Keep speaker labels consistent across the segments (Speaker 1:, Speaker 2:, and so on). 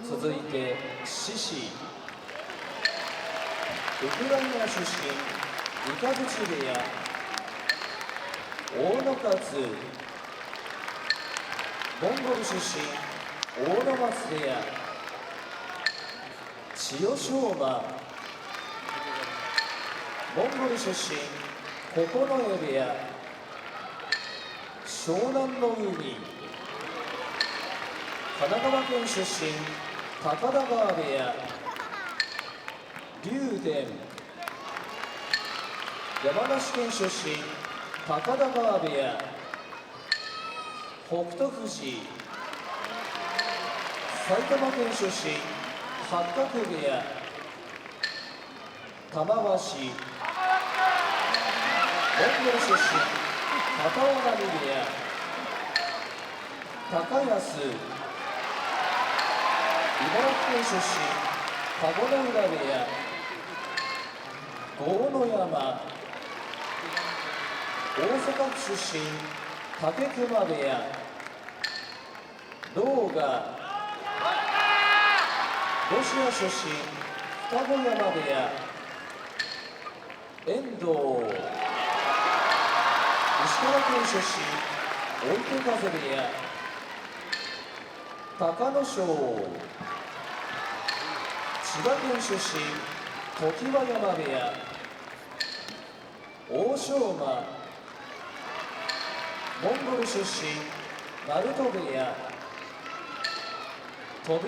Speaker 1: 続いて獅子、ウクライナ出身、甕淵部屋、大野勝、モンゴル出身、阿武松部屋、千代翔馬、モンゴル出身、九重部屋、湘南の海、神奈川県出身、高田川部屋、竜電、山梨県出身、高田川部屋、北勝富士、埼玉県出身、八角部屋、玉鷲、モンゴル出身、片男波部屋、高安、茨城県出身、田子ノ浦部屋、豪ノ山、大阪府出身、武隈部屋、狼雅、ロシア出身、二子山部屋、遠藤、石川県出身、追手風部屋、隆の勝、千葉県出身、常盤山部屋、欧勝馬、モンゴル出身、鳴門部屋、翔猿、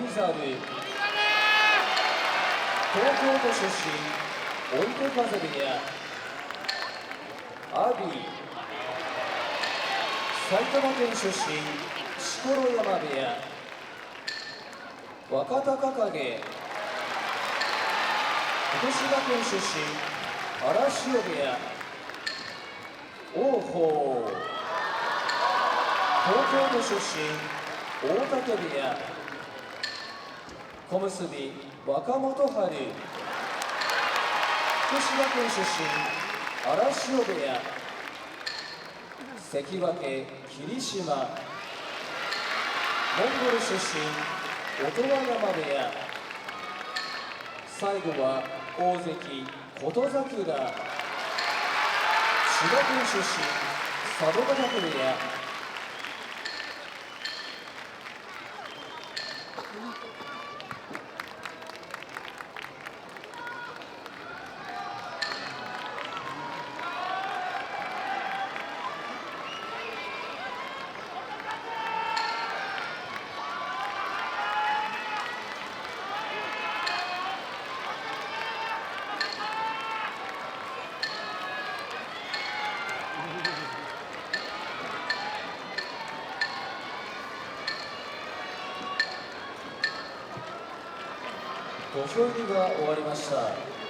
Speaker 1: 東京都出身、追手風部屋、阿炎、埼玉県出身、錣山部屋、若隆景、福島県出身、荒汐部屋、王鵬、東京都出身、大嶽部屋、小結若元春、福島県出身、荒汐部屋、関脇霧島、モンゴル出身、音羽山部屋、最後は大関琴櫻、千葉県出身、佐渡ヶ嶽部屋。土俵入りが終わりました。